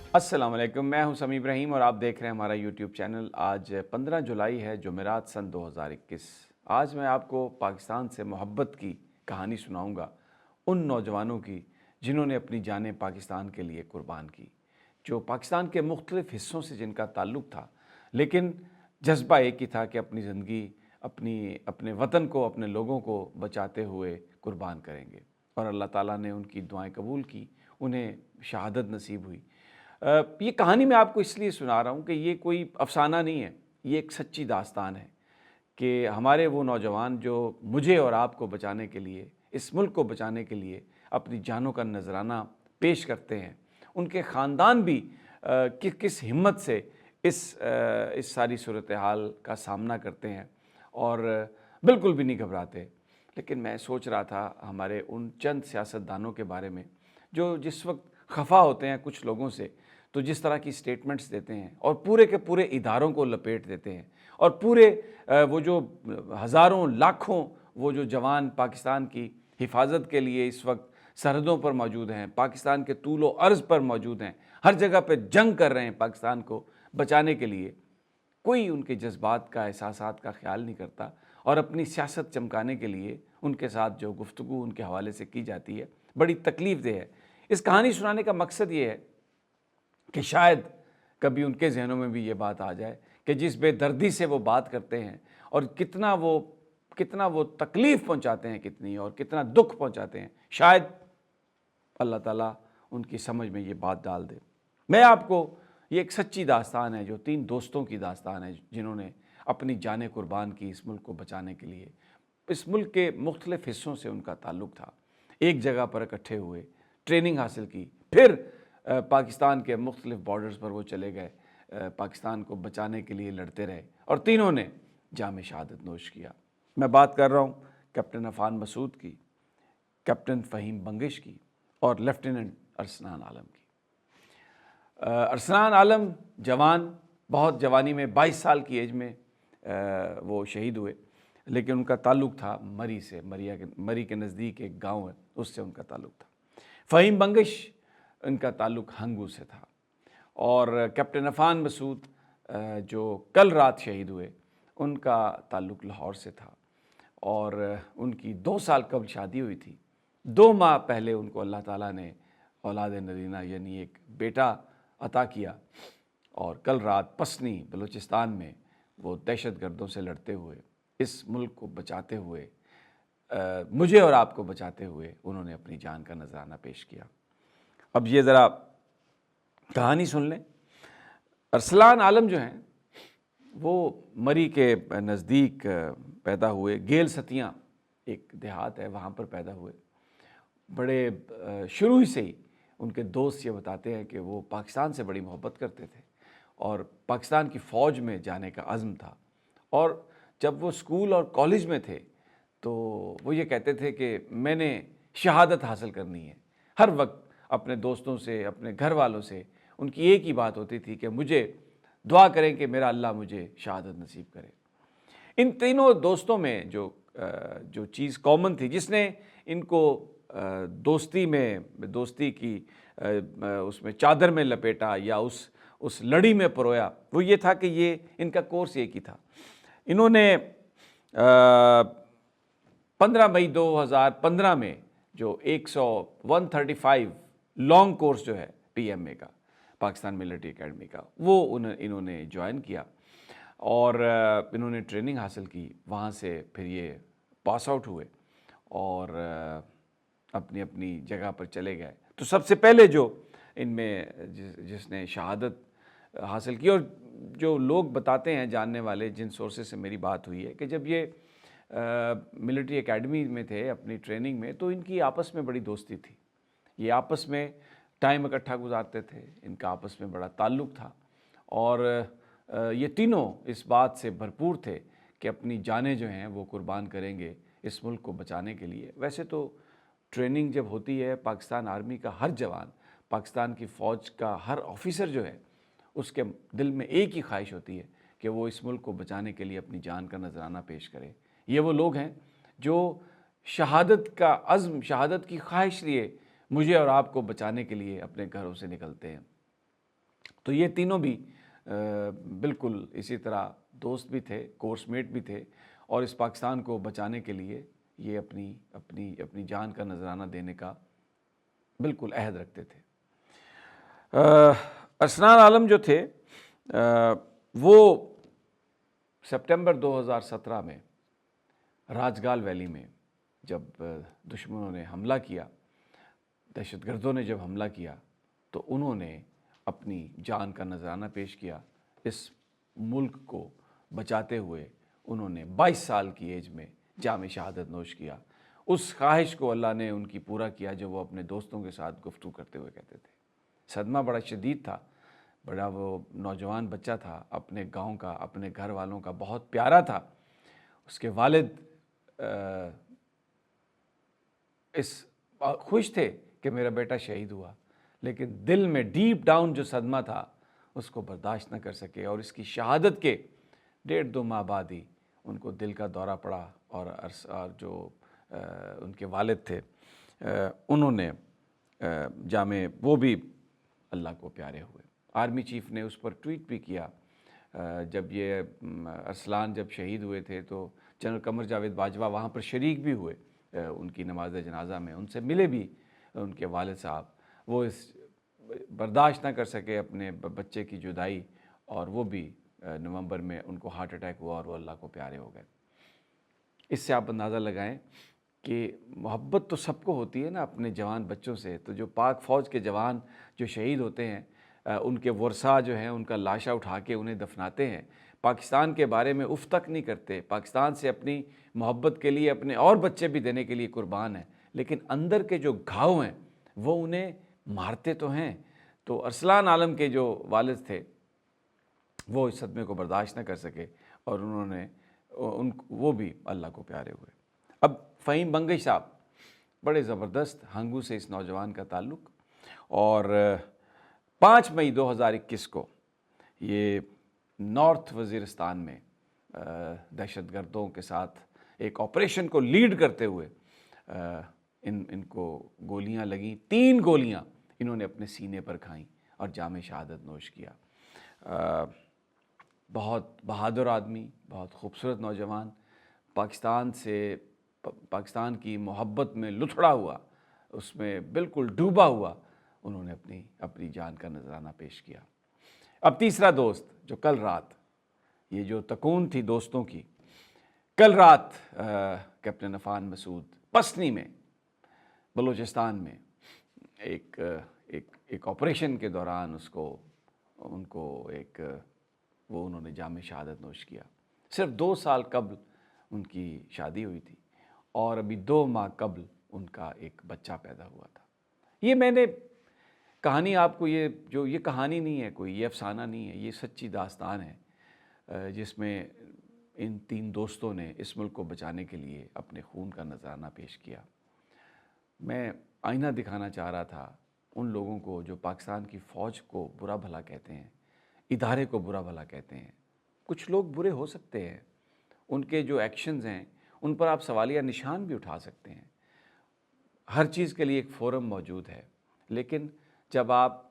अस्सलाम वालेकुम, मैं हूं समी इब्राहिम और आप देख रहे हैं हमारा यूट्यूब चैनल। आज 15 जुलाई है, जुमेरात सन 2021। आज मैं आपको पाकिस्तान से मोहब्बत की कहानी सुनाऊंगा, उन नौजवानों की जिन्होंने अपनी जानें पाकिस्तान के लिए कुर्बान की, जो पाकिस्तान के मुख्तलिफ़ हिस्सों से जिनका ताल्लुक़ था, लेकिन जज्बा एक ही था कि अपनी ज़िंदगी अपने वतन को, अपने लोगों को बचाते हुए कुर्बान करेंगे। और अल्लाह ताला ने उनकी दुआएं कबूल की, उन्हें शहादत नसीब हुई। ये कहानी मैं आपको इसलिए सुना रहा हूँ कि ये कोई अफ़साना नहीं है, ये एक सच्ची दास्तान है कि हमारे वो नौजवान जो मुझे और आपको बचाने के लिए, इस मुल्क को बचाने के लिए अपनी जानों का नजराना पेश करते हैं। उनके ख़ानदान भी किस हिम्मत से इस सारी सूरत हाल का सामना करते हैं और बिल्कुल भी नहीं घबराते। लेकिन मैं सोच रहा था हमारे उन चंद सियासतदानों के बारे में जो जिस वक्त खफा होते हैं कुछ लोगों से, तो जिस तरह की स्टेटमेंट्स देते हैं और पूरे के पूरे इदारों को लपेट देते हैं, और पूरे वो जो हज़ारों लाखों वो जो जवान पाकिस्तान की हिफाजत के लिए इस वक्त सरहदों पर मौजूद हैं, पाकिस्तान के तूलो अर्ज़ पर मौजूद हैं, हर जगह पे जंग कर रहे हैं पाकिस्तान को बचाने के लिए, कोई उनके जज्बात का, एहसासात का ख्याल नहीं करता। और अपनी सियासत चमकाने के लिए उनके साथ जो गुफ्तगू उनके हवाले से की जाती है, बड़ी तकलीफ़ देह है। इस कहानी सुनाने का मकसद ये है कि शायद कभी उनके जहनों में भी ये बात आ जाए कि जिस बेदर्दी से वो बात करते हैं और कितना वो तकलीफ़ पहुंचाते हैं, कितनी और कितना दुख पहुंचाते हैं, शायद अल्लाह ताला उनकी समझ में ये बात डाल दे। मैं आपको, ये एक सच्ची दास्तान है, जो 3 दोस्तों की दास्तान है जिन्होंने अपनी जानें कुर्बान की इस मुल्क को बचाने के लिए। इस मुल्क के मुख्तलिफ़ हिस्सों से उनका ताल्लुक़ था, एक जगह पर इकट्ठे हुए, ट्रेनिंग हासिल की, फिर पाकिस्तान के मुख्तलिफ़ बॉर्डर्स पर वो चले गए, पाकिस्तान को बचाने के लिए लड़ते रहे और तीनों ने जाम शहादत नोश किया। मैं बात कर रहा हूँ कैप्टन अफ़ान मसूद की, कैप्टन फ़हीम बंगिश की और लेफ्टिनेंट अरसलान आलम की। अरसलान आलम जवान, बहुत जवानी में 22 साल की एज में वो शहीद हुए, लेकिन उनका ताल्लुक़ था मरी से, मरी के नज़दीक एक गांव है, उससे उनका ताल्लुक़ था। फ़हीम बंगिश, इनका ताल्लुक़ हंगू से था। और कैप्टन अफ़ान मसूद जो कल रात शहीद हुए, उनका ताल्लुक़ लाहौर से था और उनकी 2 साल कबल शादी हुई थी। 2 माह पहले उनको अल्लाह ताला ने औलाद नरीना यानी एक बेटा अता किया और कल रात पसनी बलूचिस्तान में वो दहशत गर्दों से लड़ते हुए, इस मुल्क को बचाते हुए, मुझे और आपको बचाते हुए उन्होंने अपनी जान का नजराना पेश किया। अब ये ज़रा कहानी सुन लें। अरसलान आलम जो हैं वो मरी के नज़दीक पैदा हुए, गेल सतियाँ एक देहात है, वहाँ पर पैदा हुए। बड़े शुरू ही से ही उनके दोस्त ये बताते हैं कि वो पाकिस्तान से बड़ी मोहब्बत करते थे और पाकिस्तान की फ़ौज में जाने का अज़्म था। और जब वो स्कूल और कॉलेज में थे तो वो ये कहते थे कि मैंने शहादत हासिल करनी है। हर वक्त अपने दोस्तों से, अपने घर वालों से उनकी एक ही बात होती थी कि मुझे दुआ करें कि मेरा अल्लाह मुझे शहादत नसीब करे। इन तीनों दोस्तों में जो चीज़ कॉमन थी, जिसने इनको दोस्ती की उसमें चादर में लपेटा या उस लड़ी में परोया, वो ये था कि ये इनका कोर्स एक ही था। इन्होंने 15 मई 2015 में जो 135 लॉन्ग कोर्स जो है PMA का, पाकिस्तान मिलिट्री एकेडमी का, वो इन्होंने ज्वाइन किया और इन्होंने ट्रेनिंग हासिल की। वहाँ से फिर ये पास आउट हुए और अपनी अपनी जगह पर चले गए। तो सबसे पहले जो इनमें जिसने शहादत हासिल की, और जो लोग बताते हैं, जानने वाले, जिन सोर्सेस से मेरी बात हुई है, कि जब ये मिलिट्री एकेडमी में थे अपनी ट्रेनिंग में, तो इनकी आपस में बड़ी दोस्ती थी। ये आपस में टाइम इकट्ठा गुजारते थे, इनका आपस में बड़ा ताल्लुक़ था और ये तीनों इस बात से भरपूर थे कि अपनी जानें जो हैं वो कुर्बान करेंगे इस मुल्क को बचाने के लिए। वैसे तो ट्रेनिंग जब होती है, पाकिस्तान आर्मी का हर जवान, पाकिस्तान की फ़ौज का हर ऑफिसर जो है, उसके दिल में एक ही ख्वाहिश होती है कि वो इस मुल्क को बचाने के लिए अपनी जान का नजराना पेश करे। ये वो लोग हैं जो शहादत का अज़्म, शहादत की ख्वाहिश लिए मुझे और आपको बचाने के लिए अपने घरों से निकलते हैं। تو یہ تینوں بھی بالکل اسی طرح دوست بھی تھے، کورس میٹ بھی تھے، اور اس پاکستان کو بچانے کے لیے یہ اپنی جان کا نذرانہ دینے کا بالکل عہد رکھتے تھے۔ ارسلان عالم جو تھے وہ سپٹمبر 2017 میں راجگال ویلی میں جب دشمنوں نے حملہ کیا، دہشت گردوں نے جب حملہ کیا، تو انہوں نے اپنی جان کا نذرانہ پیش کیا۔ اس ملک کو بچاتے ہوئے انہوں نے 22 سال کی ایج میں جام شہادت نوش کیا۔ اس خواہش کو اللہ نے ان کی پورا کیا جو وہ اپنے دوستوں کے ساتھ گفتگو کرتے ہوئے کہتے تھے۔ صدمہ بڑا شدید تھا، بڑا وہ نوجوان بچہ تھا، اپنے گاؤں کا، اپنے گھر والوں کا بہت پیارا تھا۔ اس کے والد خوش تھے کہ میرا بیٹا شہید ہوا، لیکن دل میں ڈیپ ڈاؤن جو صدمہ تھا اس کو برداشت نہ کر سکے، اور اس کی شہادت کے 1.5-2 ماہ بعد ہی ان کو دل کا دورہ پڑا، اور جو ان کے والد تھے انہوں نے وہ بھی اللہ کو پیارے ہوئے۔ آرمی چیف نے اس پر ٹویٹ بھی کیا۔ جب یہ ارسلان جب شہید ہوئے تھے تو جنرل قمر جاوید باجوہ وہاں پر شریک بھی ہوئے ان کی نماز جنازہ میں، ان سے ملے بھی ان کے والد صاحب۔ وہ برداشت نہ کر سکے اپنے بچے کی جدائی، اور وہ بھی نومبر میں ان کو ہارٹ اٹیک ہوا اور وہ اللہ کو پیارے ہو گئے۔ اس سے آپ اندازہ لگائیں کہ محبت تو سب کو ہوتی ہے نا اپنے جوان بچوں سے۔ تو جو پاک فوج کے جوان جو شہید ہوتے ہیں، ان کے ورثاء جو ہیں ان کا لاشا اٹھا کے انہیں دفناتے ہیں، پاکستان کے بارے میں اف تک نہیں کرتے، پاکستان سے اپنی محبت کے لیے اپنے اور بچے بھی دینے کے لیے قربان ہیں، لیکن اندر کے جو گھاؤ ہیں وہ انہیں مارتے تو ہیں۔ تو ارسلان عالم کے جو والد تھے وہ اس صدمے کو برداشت نہ کر سکے، اور انہوں نے وہ بھی اللہ کو پیارے ہوئے۔ اب فہیم بنگش صاحب، بڑے زبردست ہنگو سے اس نوجوان کا تعلق، اور 5 مئی 2021 کو یہ نارتھ وزیرستان میں دہشت گردوں کے ساتھ ایک آپریشن کو لیڈ کرتے ہوئے ان کو گولیاں لگیں، 3 گولیاں انہوں نے اپنے سینے پر کھائیں اور جام شہادت نوش کیا۔ بہت بہادر آدمی، بہت خوبصورت نوجوان، پاکستان کی محبت میں لتھڑا ہوا، اس میں بالکل ڈوبا ہوا، انہوں نے اپنی جان کا نذرانہ پیش کیا۔ اب تیسرا دوست جو کل رات، یہ جو تکون تھی دوستوں کی، کل رات کیپٹن عفان مسعود پسنی میں بلوچستان میں ایک آپریشن کے دوران انہوں نے جام شہادت نوش کیا۔ صرف 2 سال قبل ان کی شادی ہوئی تھی، اور ابھی 2 ماہ قبل ان کا ایک بچہ پیدا ہوا تھا۔ یہ میں نے کہانی آپ کو، یہ کہانی نہیں ہے کوئی، یہ افسانہ نہیں ہے، یہ سچی داستان ہے جس میں ان 3 دوستوں نے اس ملک کو بچانے کے لیے اپنے خون کا نذرانہ پیش کیا۔ میں آئینہ دکھانا چاہ رہا تھا ان لوگوں کو جو پاکستان کی فوج کو برا بھلا کہتے ہیں، ادارے کو برا بھلا کہتے ہیں۔ کچھ لوگ برے ہو سکتے ہیں، ان کے جو ایکشنز ہیں ان پر آپ سوالیہ نشان بھی اٹھا سکتے ہیں، ہر چیز کے لیے ایک فورم موجود ہے، لیکن جب آپ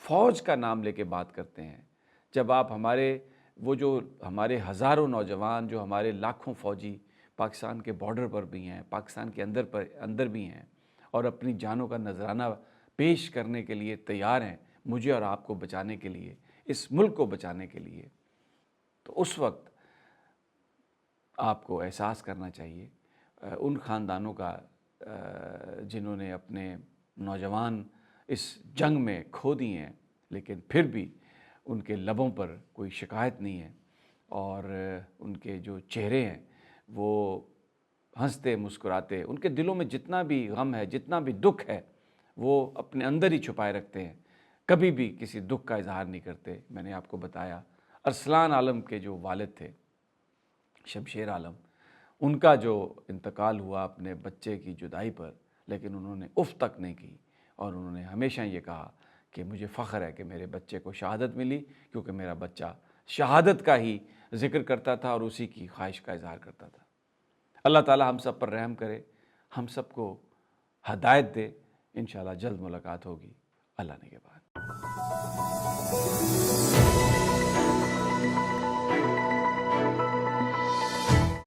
فوج کا نام لے کے بات کرتے ہیں، جب آپ ہمارے ہزاروں نوجوان، جو ہمارے لاکھوں فوجی پاکستان کے بارڈر پر بھی ہیں، پاکستان کے اندر بھی ہیں، اور اپنی جانوں کا نذرانہ پیش کرنے کے لیے تیار ہیں مجھے اور آپ کو بچانے کے لیے، اس ملک کو بچانے کے لیے، تو اس وقت آپ کو احساس کرنا چاہیے ان خاندانوں کا جنہوں نے اپنے نوجوان اس جنگ میں کھو دیے ہیں، لیکن پھر بھی ان کے لبوں پر کوئی شکایت نہیں ہے، اور ان کے جو چہرے ہیں وہ ہنستے مسکراتے، ان کے دلوں میں جتنا بھی غم ہے، جتنا بھی دکھ ہے، وہ اپنے اندر ہی چھپائے رکھتے ہیں، کبھی بھی کسی دکھ کا اظہار نہیں کرتے۔ میں نے آپ کو بتایا ارسلان عالم کے جو والد تھے شمشیر عالم، ان کا جو انتقال ہوا اپنے بچے کی جدائی پر، لیکن انہوں نے اف تک نہیں کی، اور انہوں نے ہمیشہ یہ کہا کہ مجھے فخر ہے کہ میرے بچے کو شہادت ملی، کیونکہ میرا بچہ شہادت کا ہی ذکر کرتا تھا اور اسی کی خواہش کا اظہار کرتا تھا۔ اللہ تعالی ہم سب پر رحم کرے، ہم سب کو ہدایت دے، انشاءاللہ جلد ملاقات ہوگی۔ اللہ نگہبان۔